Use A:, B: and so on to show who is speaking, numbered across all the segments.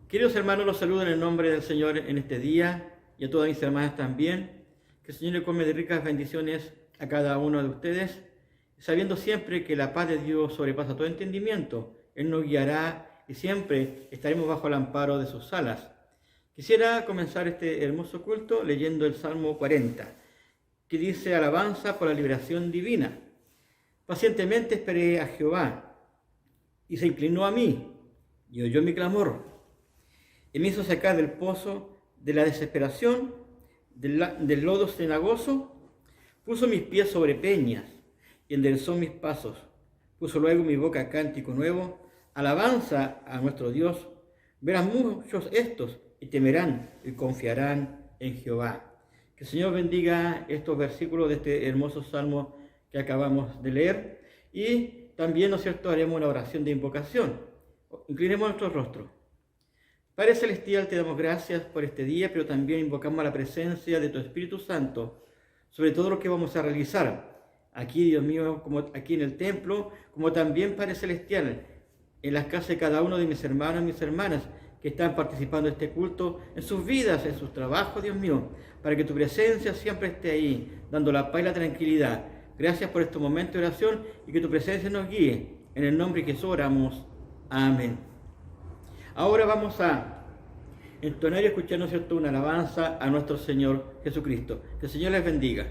A: Queridos hermanos, los saludo en el nombre del Señor en este día y a todas mis hermanas también. Que el Señor le colme de ricas bendiciones a cada uno de ustedes, sabiendo siempre que la paz de Dios sobrepasa todo entendimiento. Él nos guiará y siempre estaremos bajo el amparo de sus alas. Quisiera comenzar este hermoso culto leyendo el Salmo 40, que dice: alabanza por la liberación divina. Pacientemente esperé a Jehová y se inclinó a mí y oyó mi clamor. Y me hizo sacar del pozo de la desesperación, del lodo cenagoso. Puso mis pies sobre peñas y enderezó mis pasos. Puso luego mi boca a cántico nuevo, alabanza a nuestro Dios. Verán muchos estos y temerán y confiarán en Jehová. Que el Señor bendiga estos versículos de este hermoso salmo que acabamos de leer. Y también, ¿no es cierto?, haremos una oración de invocación. Inclinemos nuestro rostro. Padre Celestial, te damos gracias por este día, pero también invocamos la presencia de tu Espíritu Santo sobre todo lo que vamos a realizar aquí, Dios mío, como aquí en el templo, como también, Padre Celestial, en las casas de cada uno de mis hermanos y mis hermanas que están participando de este culto, en sus vidas, en sus trabajos, Dios mío, para que tu presencia siempre esté ahí, dando la paz y la tranquilidad. Gracias por este momento de oración y que tu presencia nos guíe. En el nombre de Jesús oramos. Amén. Ahora vamos a entonar y escuchar, ¿no es cierto?, una alabanza a nuestro Señor Jesucristo. Que el Señor les bendiga.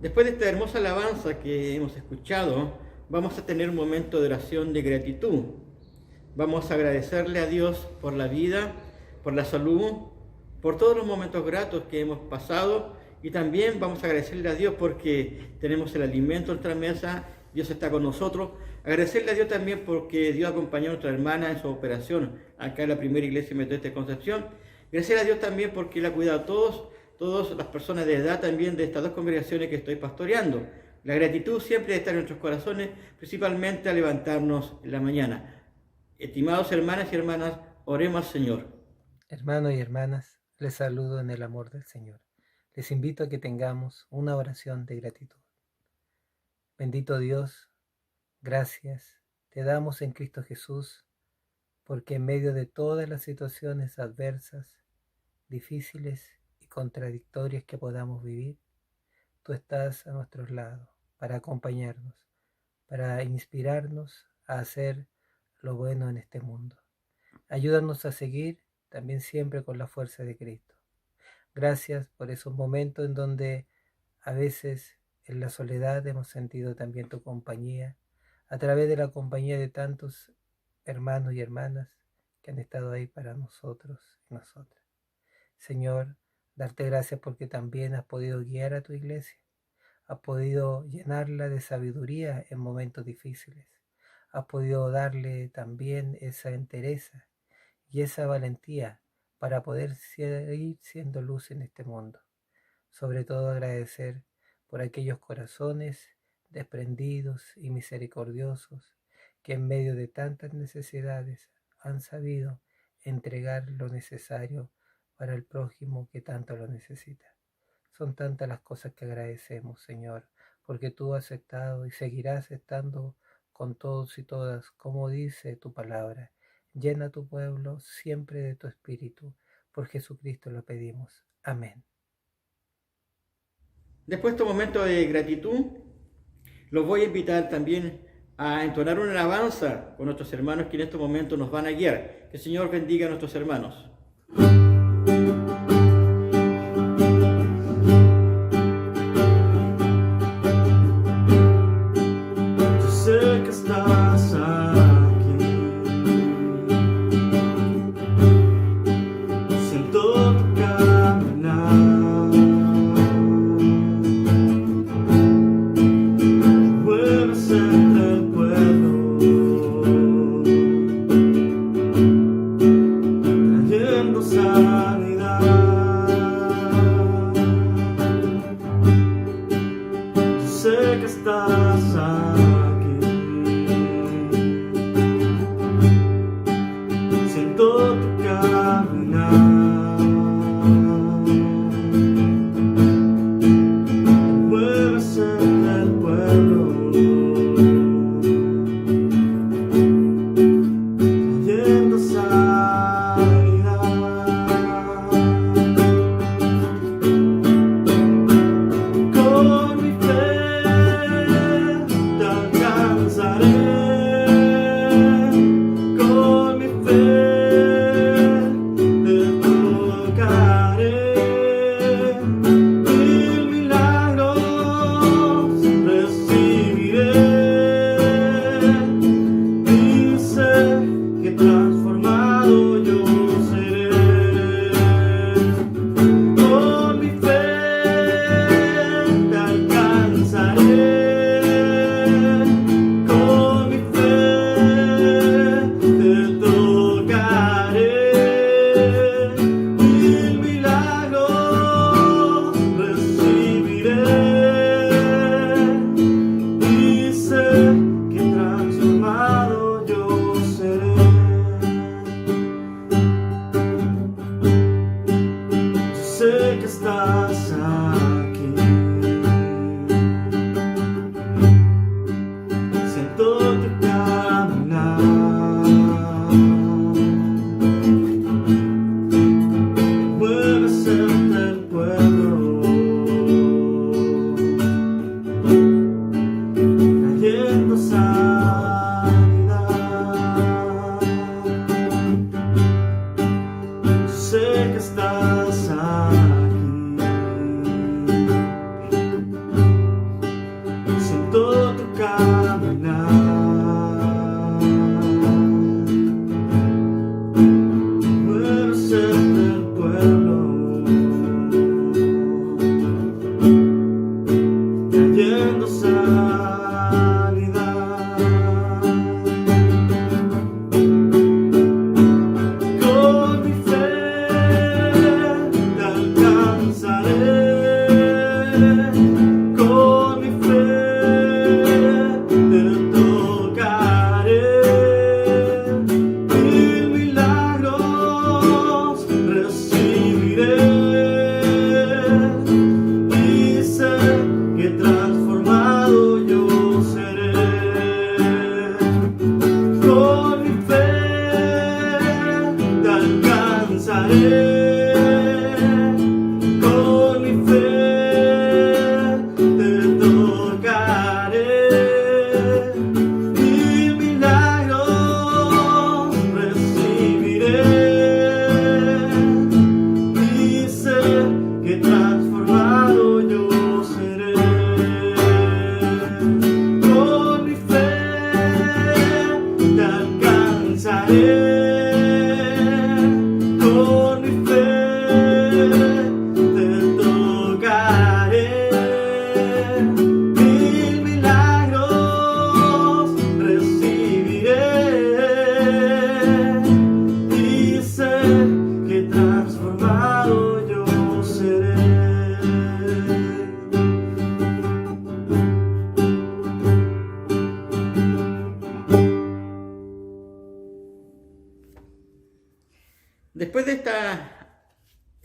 A: Después de esta hermosa alabanza que hemos escuchado, vamos a tener un momento de oración de gratitud. Vamos a agradecerle a Dios por la vida, por la salud, por todos los momentos gratos que hemos pasado, y también vamos a agradecerle a Dios porque tenemos el alimento en nuestra mesa, Dios está con nosotros. Agradecerle a Dios también porque Dios acompañó a nuestra hermana en su operación acá en la primera iglesia metodista de Concepción. Agradecerle a Dios también porque Él ha cuidado a todas las personas de edad también de estas dos congregaciones que estoy pastoreando. La gratitud siempre está en nuestros corazones, principalmente al levantarnos en la mañana. Estimados hermanas y hermanas, oremos al Señor.
B: Hermanos y hermanas, les saludo en el amor del Señor. Les invito a que tengamos una oración de gratitud. Bendito Dios, gracias te damos en Cristo Jesús, porque en medio de todas las situaciones adversas, difíciles y contradictorias que podamos vivir, tú estás a nuestros lados para acompañarnos, para inspirarnos a hacer lo bueno en este mundo. Ayúdanos a seguir también siempre con la fuerza de Cristo. Gracias por esos momentos en donde a veces en la soledad hemos sentido también tu compañía, a través de la compañía de tantos hermanos y hermanas que han estado ahí para nosotros y nosotras. Señor, darte gracias porque también has podido guiar a tu iglesia, has podido llenarla de sabiduría en momentos difíciles, has podido darle también esa entereza y esa valentía para poder seguir siendo luz en este mundo. Sobre todo agradecer por aquellos corazones desprendidos y misericordiosos que en medio de tantas necesidades han sabido entregar lo necesario para el prójimo que tanto lo necesita. Son tantas las cosas que agradecemos, Señor, porque tú has estado y seguirás estando con todos y todas, como dice tu palabra. Llena a tu pueblo siempre de tu espíritu. Por Jesucristo lo pedimos. Amén.
A: Después de este momento de gratitud, los voy a invitar también a entonar una alabanza con nuestros hermanos que en estos momentos nos van a guiar. Que el Señor bendiga a nuestros hermanos.
C: Yo sé que estás aquí, siento tu caminar, mueves entre el pueblo, trayendo sanidad. Yo sé que estás aquí, siento tu caminar, mueves entre el pueblo, trayendo sanidad. Con mi fe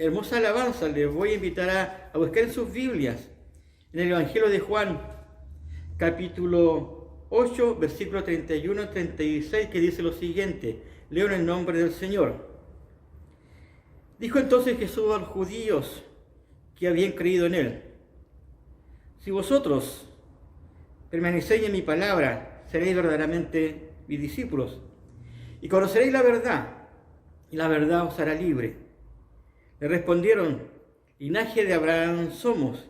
A: hermosa alabanza les voy a invitar a buscar en sus Biblias, en el Evangelio de Juan, capítulo 8, versículo 31 al 36, que dice lo siguiente. Leo en el nombre del Señor. Dijo entonces Jesús a los judíos que habían creído en él: si vosotros permanecéis en mi palabra, seréis verdaderamente mis discípulos, y conoceréis la verdad, y la verdad os hará libre. Le respondieron: linaje de Abraham somos,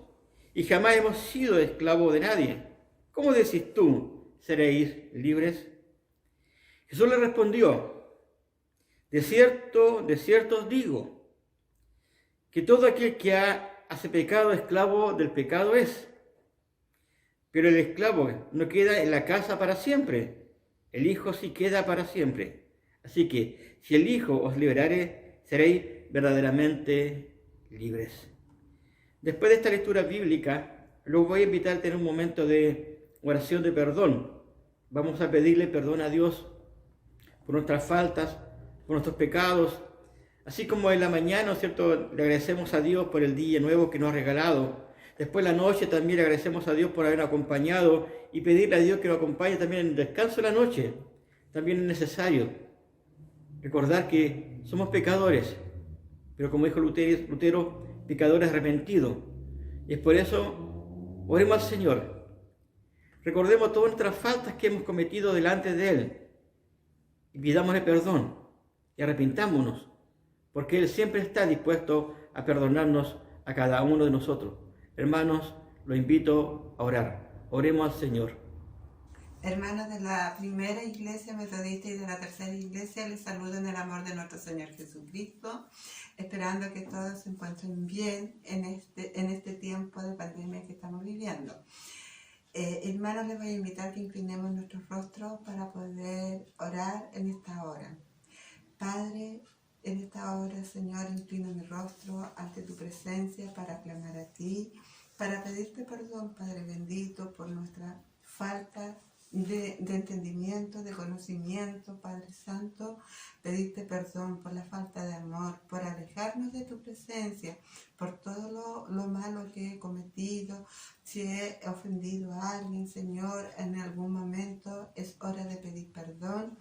A: y jamás hemos sido esclavos de nadie. ¿Cómo decís tú, seréis libres? Jesús le respondió: de cierto os digo, que todo aquel que hace pecado, esclavo del pecado es. Pero el esclavo no queda en la casa para siempre, el Hijo sí queda para siempre. Así que, si el Hijo os liberare, seréis verdaderamente libres. Después de esta lectura bíblica, los voy a invitar a tener un momento de oración de perdón. Vamos a pedirle perdón a Dios por nuestras faltas, por nuestros pecados. Así como en la mañana, ¿cierto?, le agradecemos a Dios por el día nuevo que nos ha regalado. Después en la noche también le agradecemos a Dios por habernos acompañado y pedirle a Dios que nos acompañe también en el descanso de la noche. También es necesario recordar que somos pecadores, pero como dijo Lutero, pecadores arrepentidos. Y es por eso, oremos al Señor. Recordemos todas nuestras faltas que hemos cometido delante de Él y pidámosle perdón y arrepintámonos, porque Él siempre está dispuesto a perdonarnos a cada uno de nosotros. Hermanos, los invito a orar. Oremos al Señor.
D: Hermanos de la primera iglesia metodista y de la tercera iglesia, les saludo en el amor de nuestro Señor Jesucristo, esperando que todos se encuentren bien en este tiempo de pandemia que estamos viviendo. Hermanos, les voy a invitar que inclinemos nuestros rostros para poder orar en esta hora. Padre, en esta hora, Señor, inclino mi rostro ante tu presencia para clamar a ti, para pedirte perdón, Padre bendito, por nuestra falta de entendimiento, de conocimiento, Padre Santo, pedirte perdón por la falta de amor, por alejarnos de tu presencia, por todo lo malo que he cometido. Si he ofendido a alguien, Señor, en algún momento es hora de pedir perdón,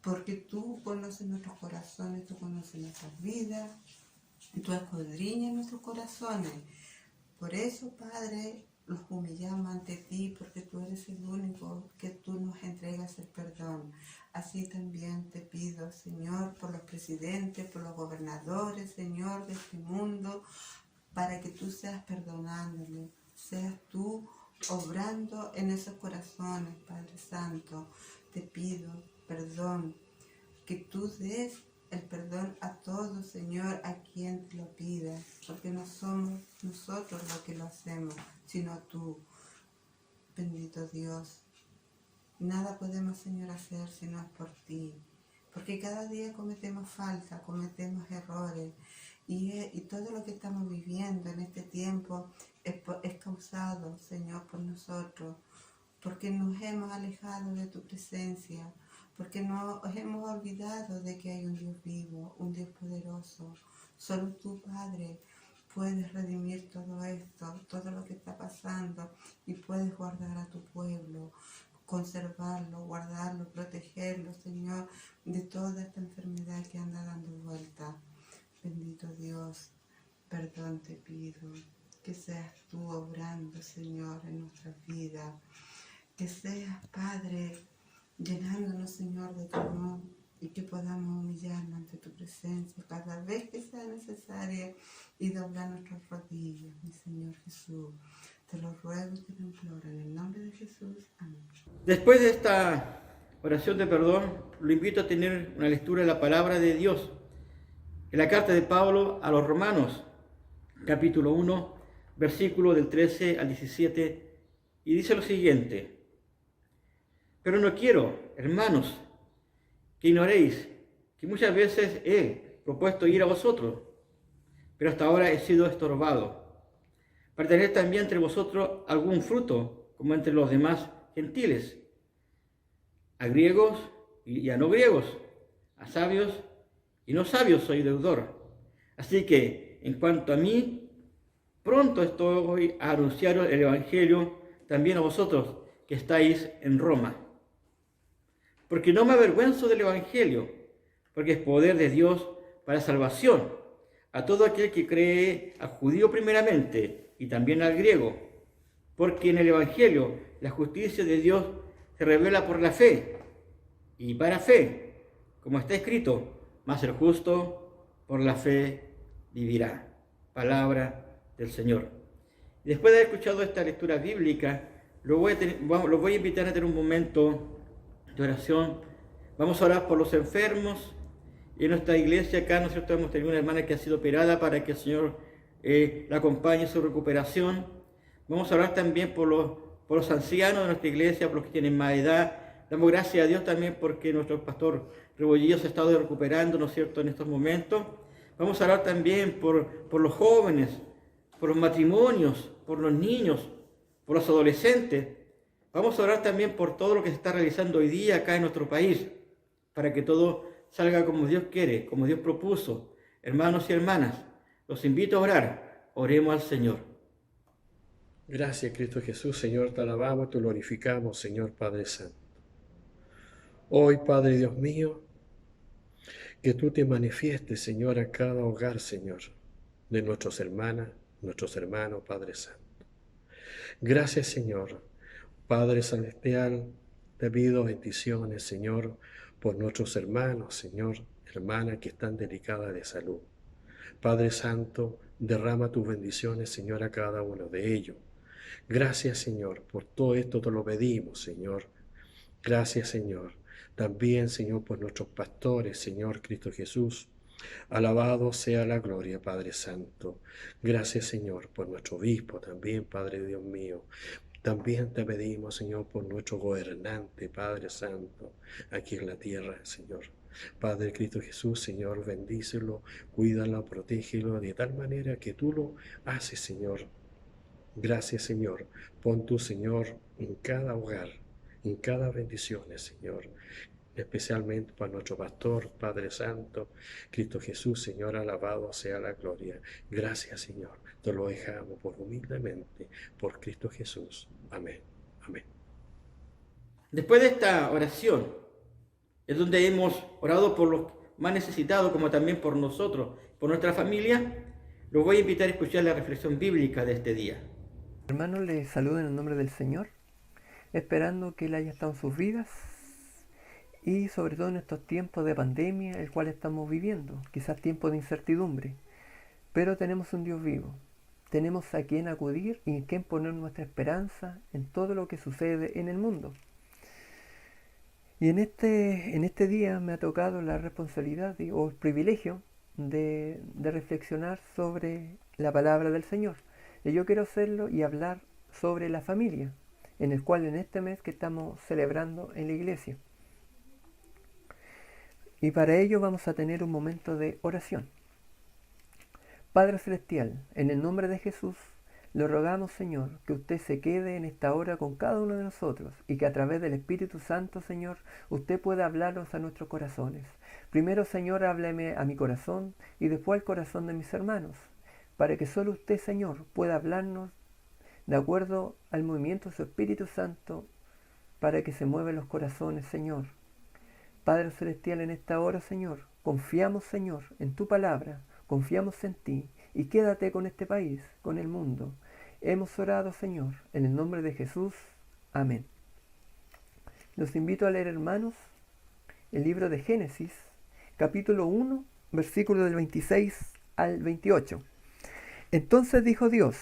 D: porque tú conoces nuestros corazones, tú conoces nuestras vidas, tú escudriñas nuestros corazones. Por eso, Padre, los humillamos ante ti, porque tú eres el único que tú nos entregas el perdón. Así también te pido, Señor, por los presidentes, por los gobernadores, Señor, de este mundo, para que tú seas perdonándole, seas tú obrando en esos corazones, Padre Santo. Te pido perdón, que tú des el perdón a todos, Señor, a quien te lo pida, porque no somos nosotros los que lo hacemos, sino tú, bendito Dios. Nada podemos, Señor, hacer si no es por ti, porque cada día cometemos faltas, cometemos errores, y todo lo que estamos viviendo en este tiempo es causado, Señor, por nosotros, porque nos hemos alejado de tu presencia, porque nos hemos olvidado de que hay un Dios vivo, un Dios poderoso. Solo tú, Padre, puedes redimir todo esto, todo lo que está pasando, y puedes guardar a tu pueblo, conservarlo, guardarlo, protegerlo, Señor, de toda esta enfermedad que anda dando vuelta. Bendito Dios, perdón te pido, que seas tú obrando, Señor, en nuestras vidas, que seas, Padre, llenándonos, Señor, de tu amor, y que podamos humillarnos ante tu presencia cada vez que sea necesario y doblar nuestras rodillas, mi Señor Jesús. Te lo ruego y te lo imploro en el nombre de Jesús. Amén.
A: Después de esta oración de perdón, lo invito a tener una lectura de la palabra de Dios en la carta de Pablo a los Romanos, capítulo 1, versículo del 13 al 17, y dice lo siguiente: pero no quiero, hermanos, que ignoréis que muchas veces he propuesto ir a vosotros, pero hasta ahora he sido estorbado, para tener también entre vosotros algún fruto, como entre los demás gentiles, a griegos y a no griegos, a sabios y no sabios soy deudor, Así que, en cuanto a mí, pronto estoy a anunciaros el Evangelio también a vosotros que estáis en Roma. Porque no me avergüenzo del Evangelio, porque es poder de Dios para salvación a todo aquel que cree, al judío primeramente y también al griego. Porque en el Evangelio la justicia de Dios se revela por la fe y para fe, como está escrito, mas el justo por la fe vivirá. Palabra del Señor. Después de haber escuchado esta lectura bíblica, lo voy a invitar a tener un momento de oración. Vamos a orar por los enfermos. Y en nuestra iglesia acá, ¿no es cierto?, hemos tenido una hermana que ha sido operada para que el Señor la acompañe en su recuperación. Vamos a orar también por los ancianos de nuestra iglesia, por los que tienen más edad. Damos gracias a Dios también porque nuestro pastor Rebollillo se ha estado recuperando, ¿no es cierto?, en estos momentos. Vamos a orar también por los jóvenes, por los matrimonios, por los niños, por los adolescentes. Vamos a orar también por todo lo que se está realizando hoy día acá en nuestro país, para que todo salga como Dios quiere, como Dios propuso. Hermanos y hermanas, los invito a orar. Oremos al Señor.
E: Gracias, Cristo Jesús, Señor, te alabamos, te glorificamos, Señor Padre Santo. Hoy, Padre Dios mío, que tú te manifiestes, Señor, a cada hogar, Señor, de nuestras hermanas, nuestros hermanos, Padre Santo. Gracias, Señor, Padre Celestial, te pido bendiciones, Señor, por nuestros hermanos, Señor, hermanas que están delicadas de salud. Padre Santo, derrama tus bendiciones, Señor, a cada uno de ellos. Gracias, Señor, por todo esto te lo pedimos, Señor. Gracias, Señor. También, Señor, por nuestros pastores, Señor Cristo Jesús. Alabado sea la gloria, Padre Santo. Gracias, Señor, por nuestro obispo también, Padre Dios mío. También te pedimos, Señor, por nuestro gobernante, Padre Santo, aquí en la tierra, Señor. Padre Cristo Jesús, Señor, bendícelo, cuídalo, protégelo de tal manera que tú lo haces, Señor. Gracias, Señor. Pon tú, Señor, en cada hogar, en cada bendición, Señor. Especialmente para nuestro pastor, Padre Santo, Cristo Jesús, Señor, alabado sea la gloria. Gracias, Señor. Te lo dejamos por humildemente, por Cristo Jesús. Amén. Amén.
A: Después de esta oración, es donde hemos orado por los más necesitados, como también por nosotros, por nuestra familia. Los voy a invitar a escuchar la reflexión bíblica de este día.
F: Hermanos, les saludo en el nombre del Señor, esperando que Él haya estado en sus vidas y sobre todo en estos tiempos de pandemia, el cual estamos viviendo, quizás tiempos de incertidumbre, pero tenemos un Dios vivo, tenemos a quien acudir y en quien poner nuestra esperanza en todo lo que sucede en el mundo. Y en este día me ha tocado la responsabilidad o el privilegio de reflexionar sobre la palabra del Señor. Y yo quiero hacerlo y hablar sobre la familia, en el cual en este mes que estamos celebrando en la iglesia. Y para ello vamos a tener un momento de oración. Padre Celestial, en el nombre de Jesús, le rogamos, Señor, que usted se quede en esta hora con cada uno de nosotros y que a través del Espíritu Santo, Señor, usted pueda hablarnos a nuestros corazones. Primero, Señor, hábleme a mi corazón y después al corazón de mis hermanos, para que solo usted, Señor, pueda hablarnos de acuerdo al movimiento de su Espíritu Santo, para que se muevan los corazones, Señor. Padre Celestial, en esta hora, Señor, confiamos, Señor, en tu palabra, confiamos en ti, y quédate con este país, con el mundo. Hemos orado, Señor, en el nombre de Jesús. Amén. Los invito a leer, hermanos, el libro de Génesis, capítulo 1, versículo del 26 al 28. Entonces dijo Dios: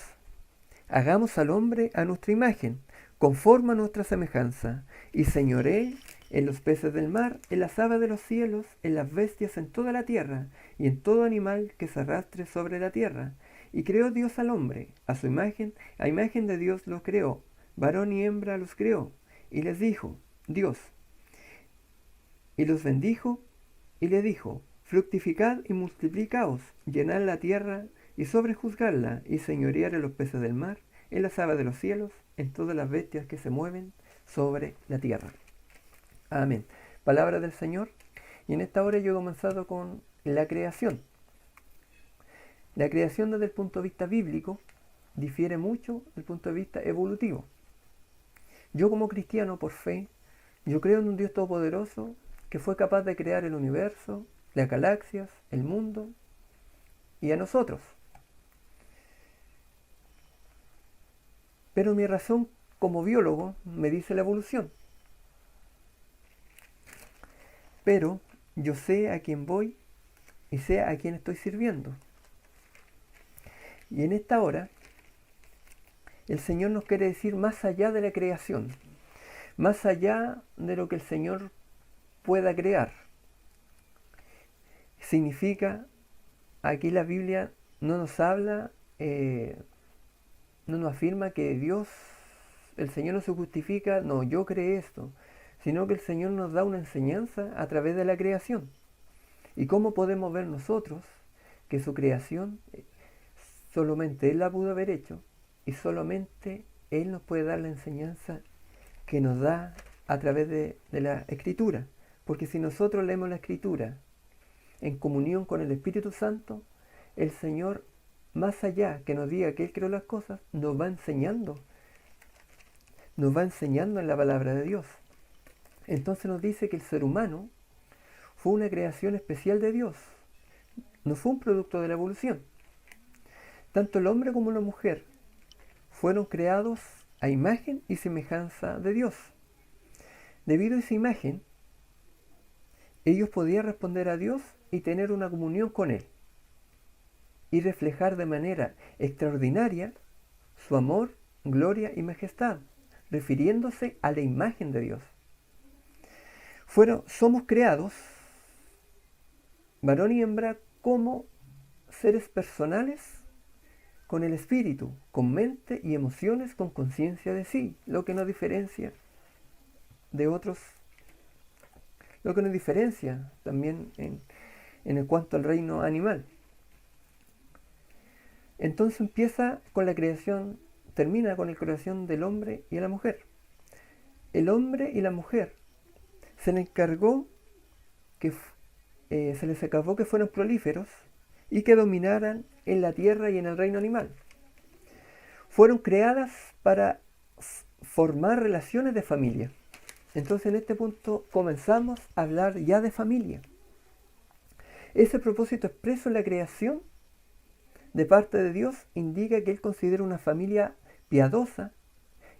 F: hagamos al hombre a nuestra imagen, conforme a nuestra semejanza, y señoree en los peces del mar, en las aves de los cielos, en las bestias en toda la tierra, y en todo animal que se arrastre sobre la tierra. Y creó Dios al hombre, a su imagen, a imagen de Dios los creó, varón y hembra los creó, y les dijo Dios, y los bendijo, y le dijo: fructificad y multiplicaos, llenad la tierra y sobrejuzgadla, y señorear en los peces del mar, en las aves de los cielos, en todas las bestias que se mueven sobre la tierra. Amén. Palabra del Señor. Y en esta hora yo he comenzado con la creación. La creación desde el punto de vista bíblico difiere mucho del punto de vista evolutivo. Yo como cristiano, por fe, yo creo en un Dios todopoderoso que fue capaz de crear el universo, las galaxias, el mundo y a nosotros. Pero mi razón como biólogo me dice la evolución. Pero yo sé a quién voy y sé a quién estoy sirviendo. Y en esta hora, el Señor nos quiere decir más allá de la creación, más allá de lo que el Señor pueda crear. Significa, aquí la Biblia no nos habla, no nos afirma que Dios, el Señor no se justifica, no, yo creé esto, sino que el Señor nos da una enseñanza a través de la creación. ¿Y cómo podemos ver nosotros que su creación solamente Él la pudo haber hecho y solamente Él nos puede dar la enseñanza que nos da a través de la Escritura? Porque si nosotros leemos la Escritura en comunión con el Espíritu Santo, el Señor, más allá que nos diga que Él creó las cosas, nos va enseñando en la palabra de Dios. Entonces nos dice que el ser humano fue una creación especial de Dios, no fue un producto de la evolución. Tanto el hombre como la mujer fueron creados a imagen y semejanza de Dios. Debido a esa imagen, ellos podían responder a Dios y tener una comunión con Él y reflejar de manera extraordinaria su amor, gloria y majestad, refiriéndose a la imagen de Dios. Somos creados, varón y hembra, como seres personales, con el espíritu, con mente y emociones, con conciencia de sí, lo que nos diferencia de otros, lo que nos diferencia también en cuanto al reino animal. Entonces empieza con la creación, termina con la creación del hombre y de la mujer. El hombre y la mujer se les encargó se les acabó que fueran prolíferos y que dominaran en la tierra y en el reino animal. Fueron creadas para formar relaciones de familia. Entonces en este punto comenzamos a hablar ya de familia. Ese propósito expreso en la creación de parte de Dios indica que Él considera una familia piadosa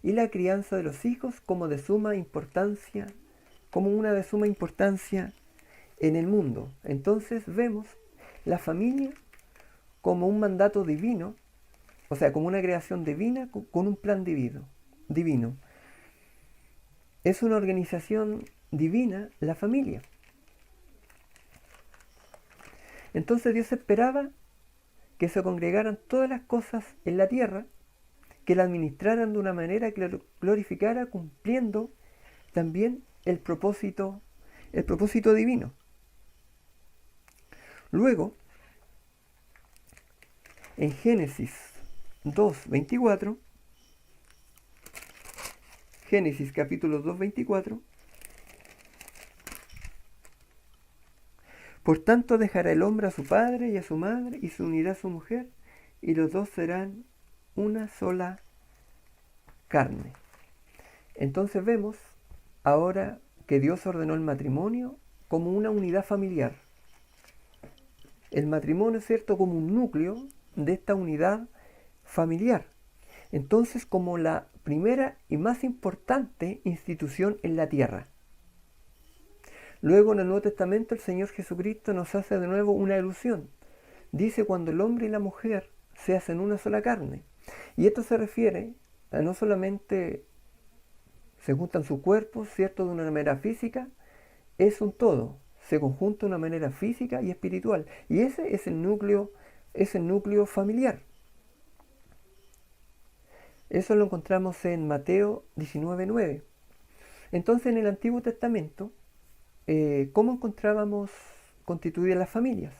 F: y la crianza de los hijos como una de suma importancia en el mundo. Entonces vemos la familia como un mandato divino, o sea, como una creación divina con un plan divino. Es una organización divina la familia. Entonces Dios esperaba que se congregaran todas las cosas en la tierra, que la administraran de una manera que lo glorificara, cumpliendo también el propósito divino. Luego, en Génesis 2:24, Génesis capítulo 2:24, por tanto dejará el hombre a su padre y a su madre y se unirá a su mujer y los dos serán una sola carne. Entonces vemos ahora que Dios ordenó el matrimonio como una unidad familiar. El matrimonio es cierto como un núcleo de esta unidad familiar. Entonces como la primera y más importante institución en la tierra. Luego en el Nuevo Testamento el Señor Jesucristo nos hace de nuevo una alusión. Dice cuando el hombre y la mujer se hacen una sola carne. Y esto se refiere a no solamente se juntan sus cuerpos, ¿cierto?, de una manera física, es un todo, se conjunta de una manera física y espiritual. Y ese es el núcleo familiar. Eso lo encontramos en Mateo 19:9. Entonces en el Antiguo Testamento, ¿cómo encontrábamos constituidas las familias?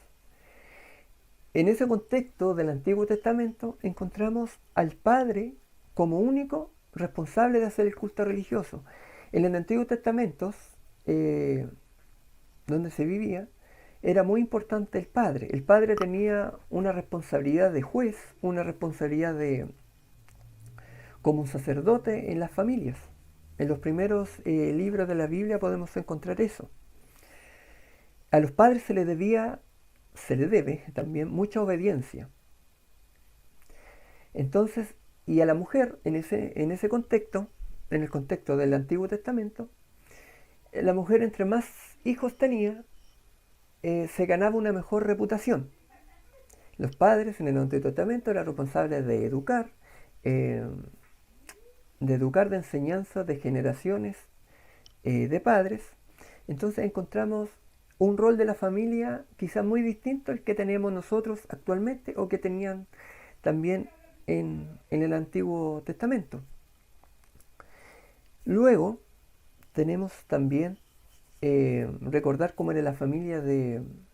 F: En ese contexto del Antiguo Testamento encontramos al padre como único responsable de hacer el culto religioso. En el Antiguo Testamento, donde se vivía, era muy importante el padre. El padre tenía una responsabilidad de juez, una responsabilidad de como un sacerdote en las familias. En los primeros libros de la Biblia podemos encontrar eso. A los padres se le debe también mucha obediencia. Entonces, y a la mujer en ese contexto, en el contexto del Antiguo Testamento, la mujer entre más hijos tenía, se ganaba una mejor reputación. Los padres en el Antiguo Testamento eran responsables de educar, de enseñanza de generaciones de padres. Entonces encontramos un rol de la familia quizás muy distinto al que tenemos nosotros actualmente o que tenían también en el Antiguo Testamento. Luego tenemos también recordar cómo era la familia en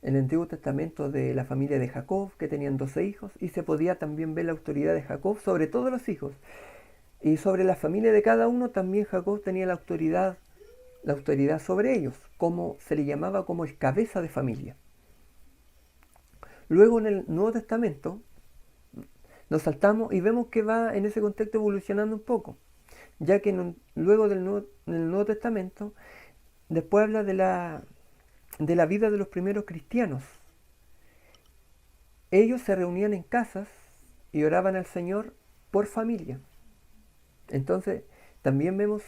F: el Antiguo Testamento de la familia de Jacob, que tenían 12 hijos, y se podía también ver la autoridad de Jacob sobre todos los hijos. Y sobre la familia de cada uno también Jacob tenía la autoridad sobre ellos, como se le llamaba como el cabeza de familia. Luego en el Nuevo Testamento nos saltamos y vemos que va en ese contexto evolucionando un poco, ya que luego en el Nuevo Testamento después habla de la vida de los primeros cristianos. Ellos se reunían en casas y oraban al Señor por familia. Entonces también vemos,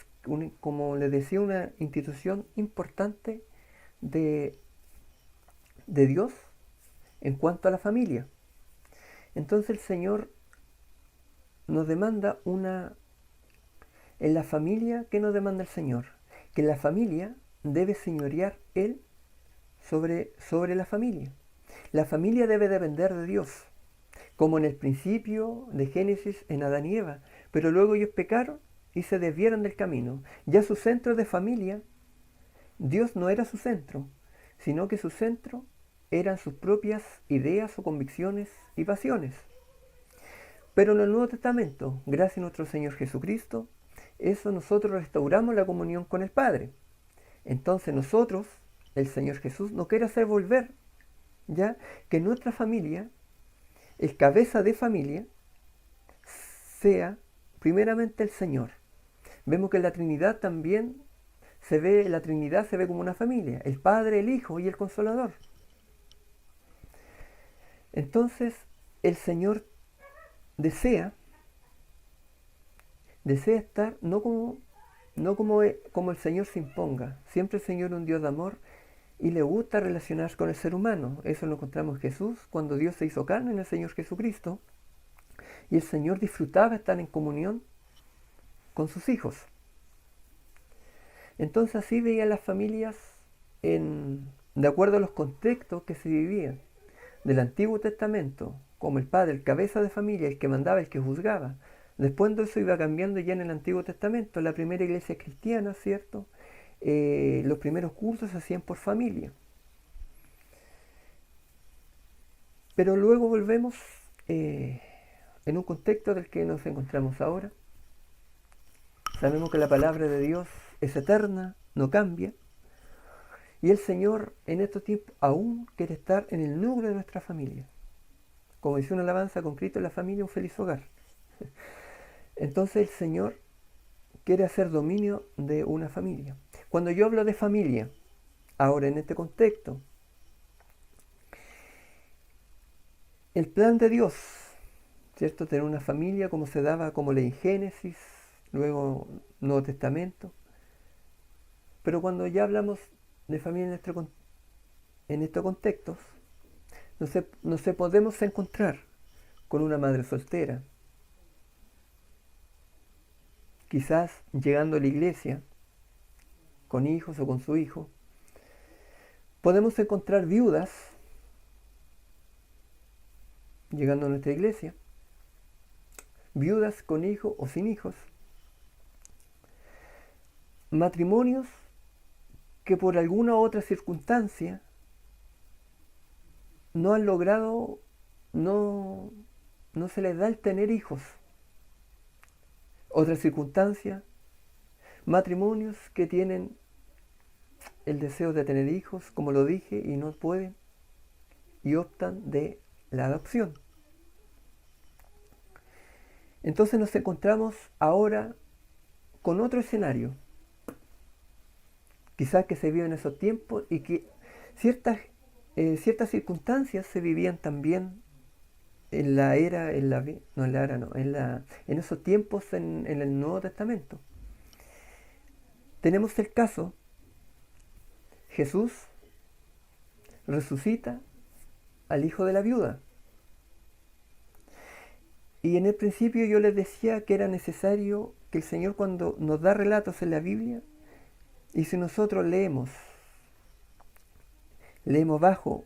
F: como les decía, una institución importante de Dios en cuanto a la familia. Entonces el Señor nos demanda en la familia, ¿qué nos demanda el Señor? Que la familia debe señorear Él sobre la familia. La familia debe depender de Dios, como en el principio de Génesis en Adán y Eva, pero luego ellos pecaron y se desviaron del camino. Ya su centro de familia, Dios no era su centro, sino que su centro eran sus propias ideas o convicciones y pasiones. Pero en el Nuevo Testamento, gracias a nuestro Señor Jesucristo, nosotros restauramos la comunión con el Padre. Entonces nosotros, el Señor Jesús, nos quiere hacer volver, ya que nuestra familia, el cabeza de familia, sea primeramente el Señor. Vemos que la Trinidad también la Trinidad se ve como una familia, el Padre, el Hijo y el Consolador. Entonces el Señor desea estar no como el Señor se imponga. Siempre el Señor es un Dios de amor y le gusta relacionarse con el ser humano. Eso lo encontramos en Jesús, cuando Dios se hizo carne en el Señor Jesucristo, y el Señor disfrutaba estar en comunión con sus hijos. Entonces así veían las familias de acuerdo a los contextos que se vivían. Del Antiguo Testamento, como el padre, el cabeza de familia, el que mandaba, el que juzgaba. Después de eso iba cambiando ya en el Antiguo Testamento, la primera iglesia cristiana, ¿cierto? Los primeros cultos se hacían por familia. Pero luego volvemos en un contexto del que nos encontramos ahora. Sabemos que la palabra de Dios es eterna, no cambia. Y el Señor en estos tiempos aún quiere estar en el núcleo de nuestra familia. Como dice una alabanza, con Cristo en la familia un feliz hogar. Entonces el Señor quiere hacer dominio de una familia. Cuando yo hablo de familia, ahora en este contexto, el plan de Dios, ¿cierto? Tener una familia como se daba, como leí en Génesis, luego Nuevo Testamento. Pero cuando ya hablamos de familia en estos contextos, no se podemos encontrar con una madre soltera, quizás llegando a la iglesia con hijos o con su hijo. Podemos encontrar viudas llegando a nuestra iglesia, viudas con hijos o sin hijos, matrimonios que por alguna u otra circunstancia no han logrado, no se les da el tener hijos. Otra circunstancia, matrimonios que tienen el deseo de tener hijos, como lo dije, y no pueden, y optan de la adopción. Entonces nos encontramos ahora con otro escenario, quizás que se vive en esos tiempos y que ciertas circunstancias se vivían también en esos tiempos en el Nuevo Testamento. Tenemos el caso, Jesús resucita al hijo de la viuda. Y en el principio yo les decía que era necesario que el Señor, cuando nos da relatos en la Biblia, y si nosotros leemos bajo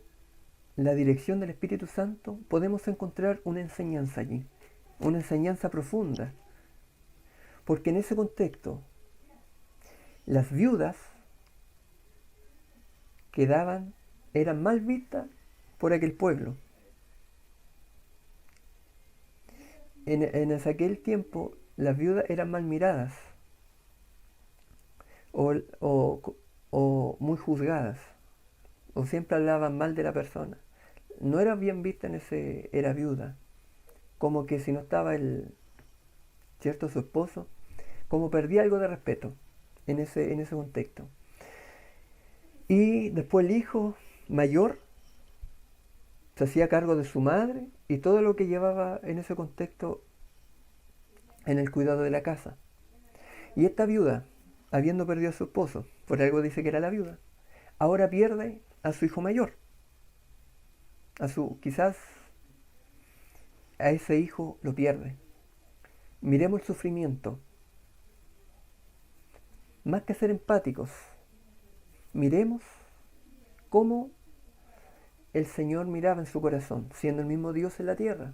F: la dirección del Espíritu Santo, podemos encontrar una enseñanza allí, una enseñanza profunda. Porque en ese contexto, las viudas eran mal vistas por aquel pueblo. En aquel tiempo, las viudas eran mal miradas o muy juzgadas, o siempre hablaban mal de la persona. No era bien vista era viuda, como que si no estaba su esposo, como perdía algo de respeto en ese contexto. Y después el hijo mayor se hacía cargo de su madre y todo lo que llevaba en ese contexto en el cuidado de la casa. Y esta viuda, habiendo perdido a su esposo, por algo dice que era la viuda, ahora pierde a su hijo mayor. Quizás a ese hijo lo pierde. Miremos el sufrimiento. Más que ser empáticos, miremos cómo el Señor miraba en su corazón, siendo el mismo Dios en la tierra.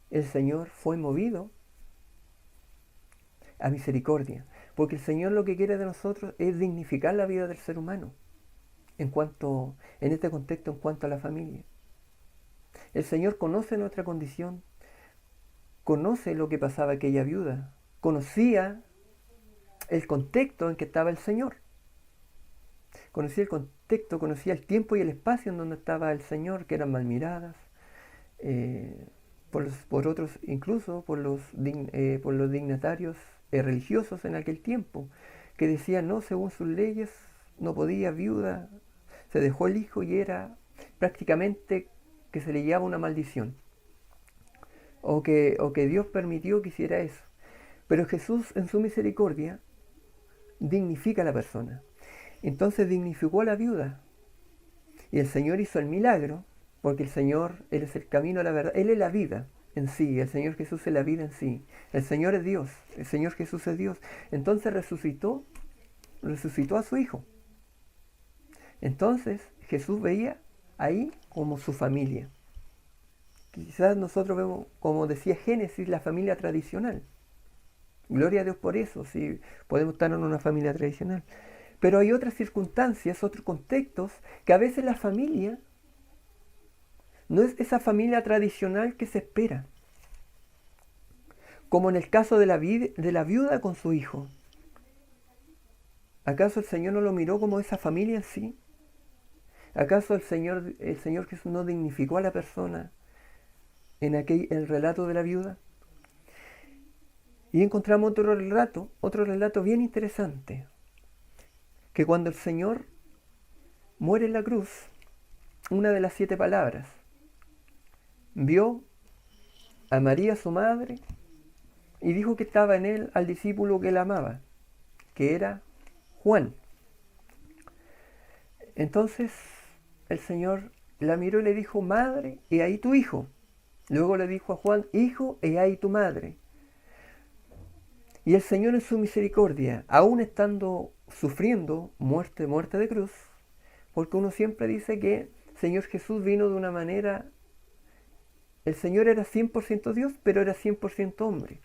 F: El Señor fue movido a misericordia, porque el Señor lo que quiere de nosotros es dignificar la vida del ser humano, en este contexto, en cuanto a la familia. El Señor conoce nuestra condición, conoce lo que pasaba aquella viuda, conocía el contexto en que estaba el Señor. Conocía el contexto, conocía el tiempo y el espacio en donde estaba el Señor, que eran mal miradas por otros, incluso por los dignatarios religiosos en aquel tiempo, que decían, no, según sus leyes, no podía, viuda, se dejó el hijo y era prácticamente que se le llevaba una maldición, o que Dios permitió que hiciera eso. Pero Jesús, en su misericordia, dignifica a la persona. Entonces dignificó a la viuda. Y el Señor hizo el milagro, porque el Señor, Él es el camino a la verdad. Él es la vida en sí. El Señor Jesús es la vida en sí. El Señor es Dios. El Señor Jesús es Dios. Entonces resucitó a su Hijo. Entonces Jesús veía ahí como su familia. Quizás nosotros vemos, como decía Génesis, la familia tradicional. Gloria a Dios por eso, si podemos estar en una familia tradicional. Pero hay otras circunstancias, otros contextos, que a veces la familia no es esa familia tradicional que se espera. Como en el caso de la viuda con su hijo. ¿Acaso el Señor no lo miró como esa familia en sí? ¿Acaso el Señor Jesús no dignificó a la persona en el relato de la viuda? Y encontramos otro relato bien interesante, que cuando el Señor muere en la cruz, una de las 7 palabras, vio a María su madre y dijo que estaba en él al discípulo que él amaba, que era Juan. Entonces el Señor la miró y le dijo, madre, he ahí tu hijo. Luego le dijo a Juan, hijo, he ahí tu madre. Y el Señor en su misericordia, aún estando sufriendo muerte de cruz, porque uno siempre dice que el Señor Jesús vino de una manera, el Señor era 100% Dios, pero era 100% hombre.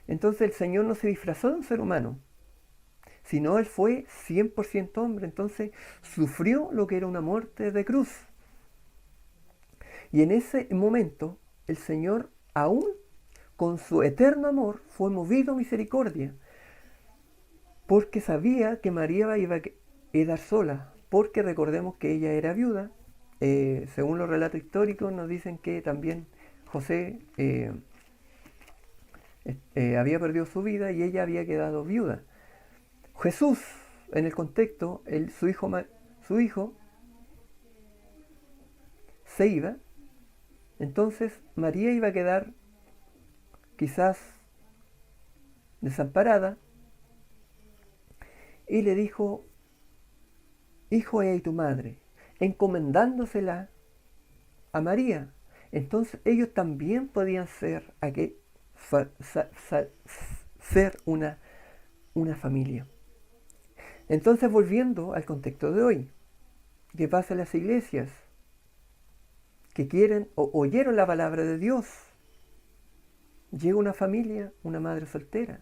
F: Entonces el Señor no se disfrazó de un ser humano, sino Él fue 100% hombre, entonces sufrió lo que era una muerte de cruz. Y en ese momento el Señor, aún con su eterno amor, fue movido a misericordia, porque sabía que María iba edad sola, porque recordemos que ella era viuda. Según los relatos históricos nos dicen que también José había perdido su vida y ella había quedado viuda. Jesús, en el contexto, su hijo se iba, entonces María iba a quedar quizás desamparada, y le dijo: hijo, he ahí tu madre, encomendándosela a María. Entonces ellos también podían ser una familia. Entonces, volviendo al contexto de hoy, ¿qué pasa en las iglesias? Que quieren o oyeron la palabra de Dios. Llega una familia, una madre soltera,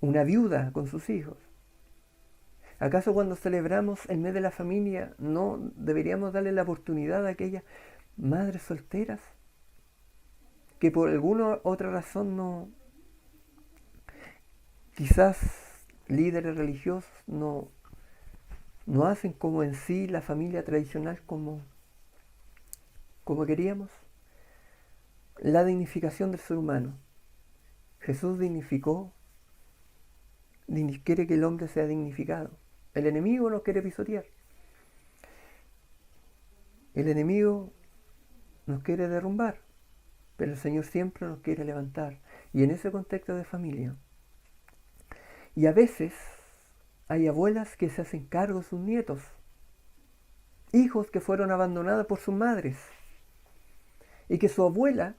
F: una viuda con sus hijos. ¿Acaso cuando celebramos el mes de la familia no deberíamos darle la oportunidad a aquellas madres solteras que por alguna otra razón no, quizás líderes religiosos no hacen como en sí la familia tradicional como queríamos? La dignificación del ser humano. Jesús quiere que el hombre sea dignificado. El enemigo nos quiere pisotear. El enemigo nos quiere derrumbar, pero el Señor siempre nos quiere levantar. Y en ese contexto de familia. Y a veces hay abuelas que se hacen cargo de sus nietos, hijos que fueron abandonados por sus madres, y que su abuela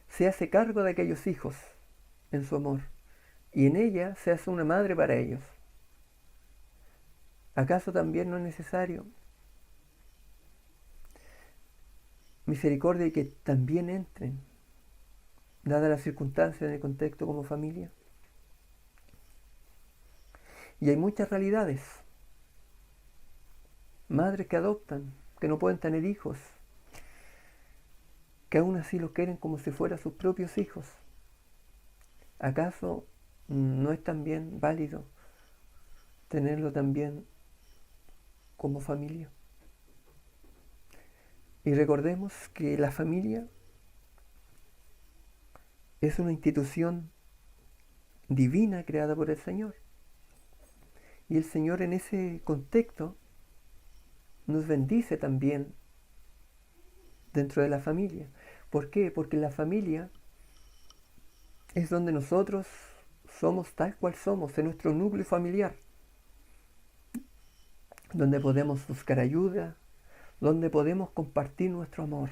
F: se hace cargo de aquellos hijos en su amor, y en ella se hace una madre para ellos. ¿Acaso también no es necesario misericordia y que también entren, dadas las circunstancias en el contexto como familia? Y hay muchas realidades. Madres que adoptan, que no pueden tener hijos, que aún así los quieren como si fueran sus propios hijos. ¿Acaso no es también válido tenerlo también como familia? Y recordemos que la familia es una institución divina creada por el Señor. Y el Señor en ese contexto nos bendice también dentro de la familia. ¿Por qué? Porque la familia es donde nosotros somos tal cual somos, en nuestro núcleo familiar, donde podemos buscar ayuda, donde podemos compartir nuestro amor.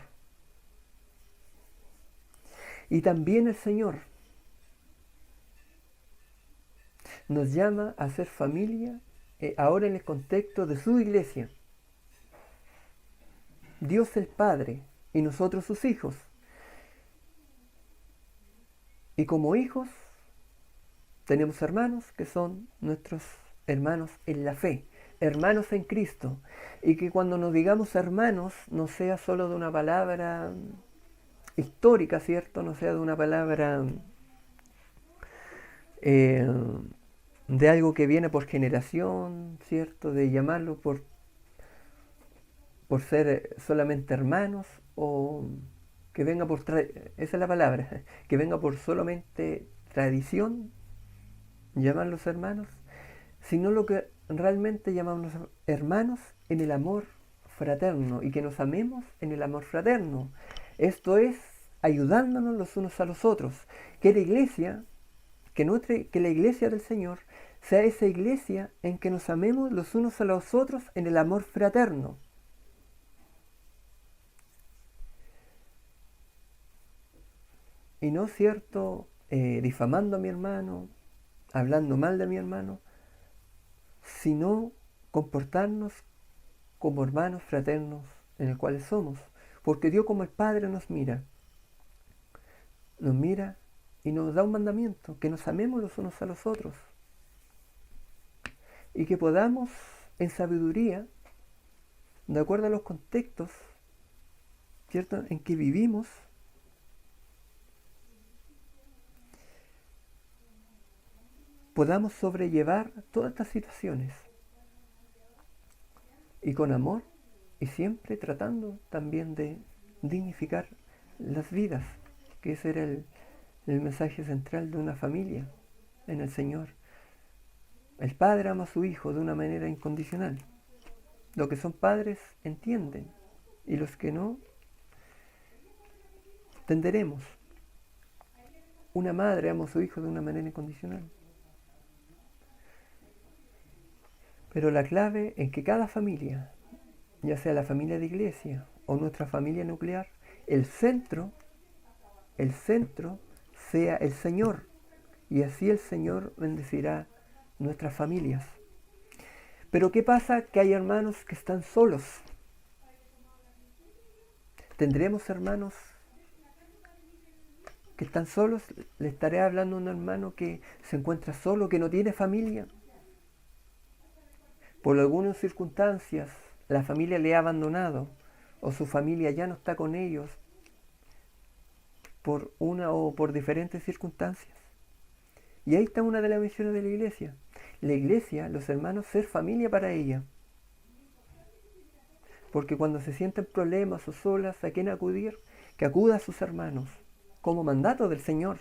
F: Y también el Señor nos llama a ser familia ahora en el contexto de su iglesia. Dios el Padre y nosotros sus hijos. Y como hijos tenemos hermanos que son nuestros hermanos en la fe, hermanos en Cristo. Y que cuando nos digamos hermanos no sea solo de una palabra histórica, ¿cierto? No sea de una palabra de algo que viene por generación, ¿cierto? De llamarlo por ser solamente hermanos, o que venga por esa es la palabra, que venga por solamente tradición, llamarlos hermanos, sino lo que realmente llamamos hermanos en el amor fraterno, y que nos amemos en el amor fraterno. Esto es ayudándonos los unos a los otros. Que la iglesia, que la iglesia del Señor sea esa iglesia en que nos amemos los unos a los otros en el amor fraterno. Y no, ¿cierto?, difamando a mi hermano, hablando mal de mi hermano, sino comportarnos como hermanos fraternos en el cual somos. Porque Dios, como el Padre, nos mira y nos da un mandamiento: que nos amemos los unos a los otros. Y que podamos, en sabiduría, de acuerdo a los contextos, ¿cierto?, en que vivimos, podamos sobrellevar todas estas situaciones. Y con amor, y siempre tratando también de dignificar las vidas, que ese era el mensaje central de una familia en el Señor. El padre ama a su hijo de una manera incondicional. Los que son padres entienden, y los que no, entenderemos. Una madre ama a su hijo de una manera incondicional. Pero la clave en que cada familia, ya sea la familia de iglesia o nuestra familia nuclear, el centro sea el Señor. Y así el Señor bendecirá nuestras familias. Pero ¿qué pasa? Que hay hermanos que están solos. ¿Tendremos hermanos que están solos? ¿Le estaré hablando a un hermano que se encuentra solo, que no tiene familia? Por algunas circunstancias, la familia le ha abandonado o su familia ya no está con ellos por una o por diferentes circunstancias. Y ahí está una de las misiones de la iglesia. La iglesia, los hermanos, ser familia para ella. Porque cuando se sienten problemas o solas, ¿a quién acudir? Que acuda a sus hermanos, como mandato del Señor.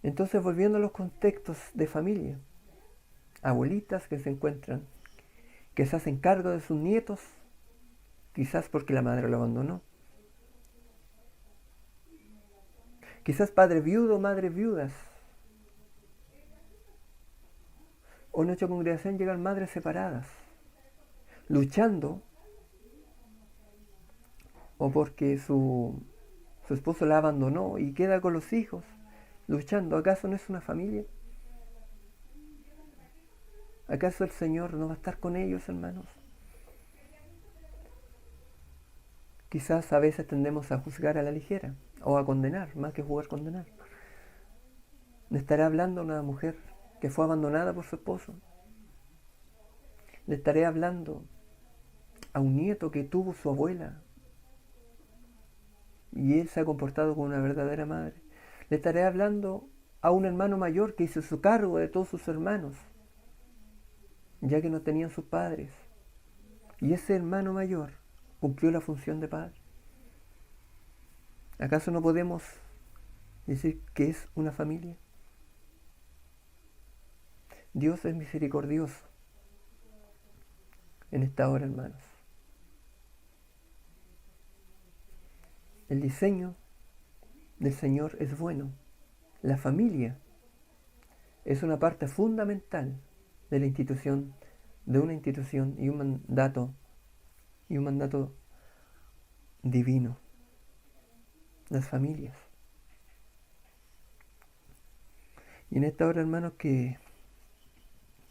F: Entonces, volviendo a los contextos de familia, abuelitas que se encuentran, que se hacen cargo de sus nietos, quizás porque la madre lo abandonó. Quizás padre viudo o madres viudas. O en nuestra congregación llegan madres separadas, luchando, o porque su esposo la abandonó y queda con los hijos, luchando. ¿Acaso no es una familia? ¿Acaso el Señor no va a estar con ellos, hermanos? Quizás a veces tendemos a juzgar a la ligera o a condenar, más que jugar condenar. ¿Le estaré hablando a una mujer que fue abandonada por su esposo? ¿Le estaré hablando a un nieto que tuvo su abuela y él se ha comportado como una verdadera madre? ¿Le estaré hablando a un hermano mayor que hizo su cargo de todos sus hermanos, ya que no tenían sus padres? Y ese hermano mayor cumplió la función de padre. ¿Acaso no podemos decir que es una familia? Dios es misericordioso en esta hora, hermanos. El diseño del Señor es bueno. La familia es una parte fundamental de la institución, de una institución y un mandato divino. Las familias. Y en esta hora, hermanos, que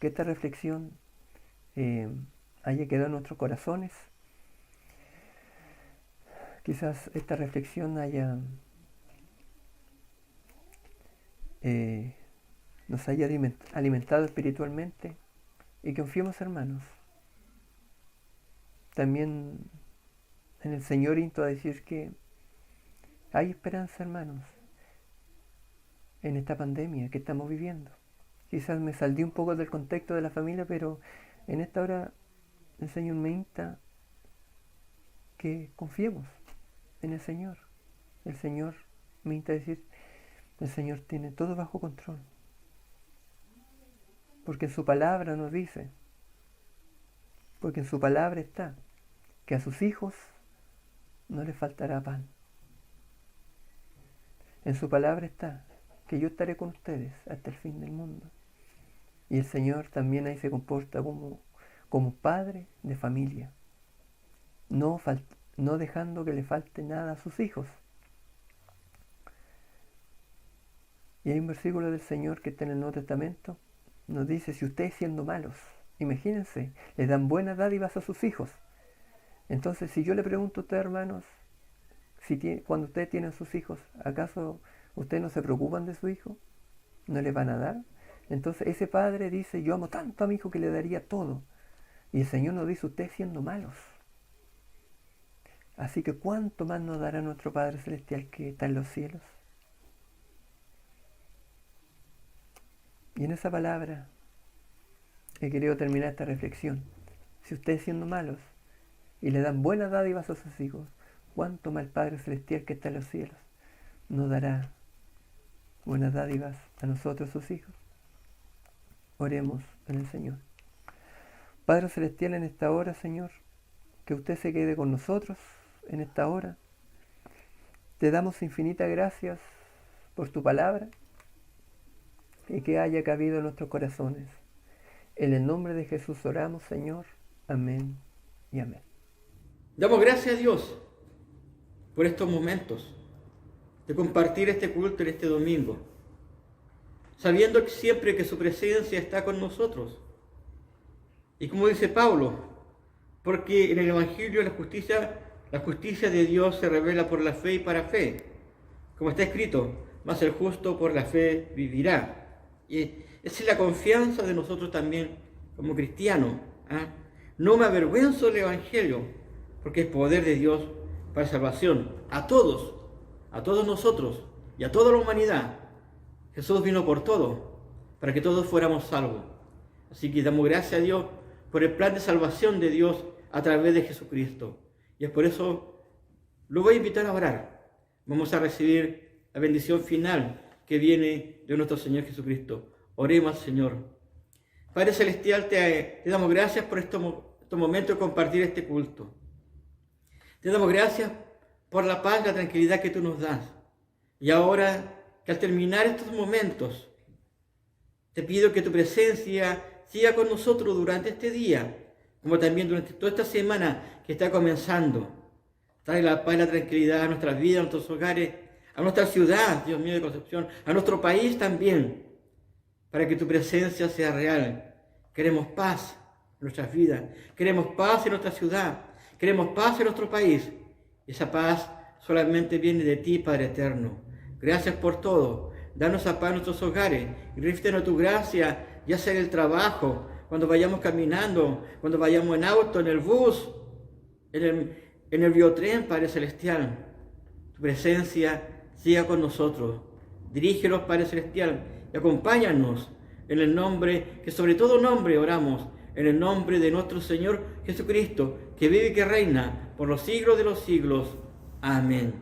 F: esta reflexión haya quedado en nuestros corazones. Quizás esta reflexión nos haya alimentado espiritualmente, y confiemos, hermanos, también en el Señor, insto a decir que hay esperanza, hermanos, en esta pandemia que estamos viviendo. Quizás me saldí un poco del contexto de la familia, pero en esta hora el Señor me insta que confiemos en el Señor. El Señor me insta a decir, el Señor tiene todo bajo control. Porque en su palabra nos dice, porque en su palabra está, que a sus hijos no les faltará pan. En su palabra está que yo estaré con ustedes hasta el fin del mundo. Y el Señor también ahí se comporta como padre de familia, no dejando que le falte nada a sus hijos. Y hay un versículo del Señor que está en el Nuevo Testamento, nos dice, si ustedes siendo malos, imagínense, les dan buenas dádivas a sus hijos. Entonces, si yo le pregunto a ustedes, hermanos, cuando ustedes tienen sus hijos, ¿acaso ustedes no se preocupan de su hijo? ¿No les van a dar? Entonces ese padre dice, yo amo tanto a mi hijo que le daría todo. Y el Señor nos dice, ustedes siendo malos. Así que ¿cuánto más nos dará nuestro Padre Celestial que está en los cielos? Y en esa palabra he querido terminar esta reflexión. Si ustedes siendo malos y le dan buenas dádivas a sus hijos, ¿cuánto más el Padre Celestial que está en los cielos nos dará buenas dádivas a nosotros, sus hijos? Oremos en el Señor. Padre Celestial, en esta hora, Señor, que usted se quede con nosotros en esta hora. Te damos infinitas gracias por tu palabra y que haya cabido en nuestros corazones. En el nombre de Jesús oramos, Señor. Amén y amén.
A: Damos gracias a Dios por estos momentos de compartir este culto en este domingo, sabiendo que siempre que su presencia está con nosotros. Y como dice Pablo, porque en el Evangelio la justicia de Dios se revela por la fe y para fe. Como está escrito, mas el justo por la fe vivirá. Y esa es la confianza de nosotros también como cristianos. No me avergüenzo del Evangelio, porque es poder de Dios para salvación a todos nosotros y a toda la humanidad. Jesús vino por todo, para que todos fuéramos salvos. Así que damos gracias a Dios por el plan de salvación de Dios a través de Jesucristo. Y es por eso lo voy a invitar a orar. Vamos a recibir la bendición final que viene de nuestro Señor Jesucristo. Oremos al Señor. Padre Celestial, te damos gracias por estos momentos de compartir este culto. Te damos gracias por la paz y la tranquilidad que tú nos das. Y ahora que al terminar estos momentos, te pido que tu presencia siga con nosotros durante este día, como también durante toda esta semana que está comenzando. Trae la paz y la tranquilidad a nuestras vidas, a nuestros hogares, a nuestra ciudad, Dios mío de Concepción, a nuestro país también, para que tu presencia sea real. Queremos paz en nuestras vidas, queremos paz en nuestra ciudad, queremos paz en nuestro país. Esa paz solamente viene de ti, Padre eterno. Gracias por todo. Danos a paz en nuestros hogares y refrígenos tu gracia, ya sea en el trabajo, cuando vayamos caminando, cuando vayamos en auto, en el bus, en el biotren, Padre Celestial. Tu presencia siga con nosotros. Dirígenos, Padre Celestial, y acompáñanos en el nombre, que sobre todo nombre oramos, en el nombre de nuestro Señor Jesucristo, que vive y que reina por los siglos de los siglos. Amén.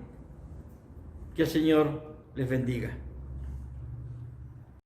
A: Que el Señor les bendiga.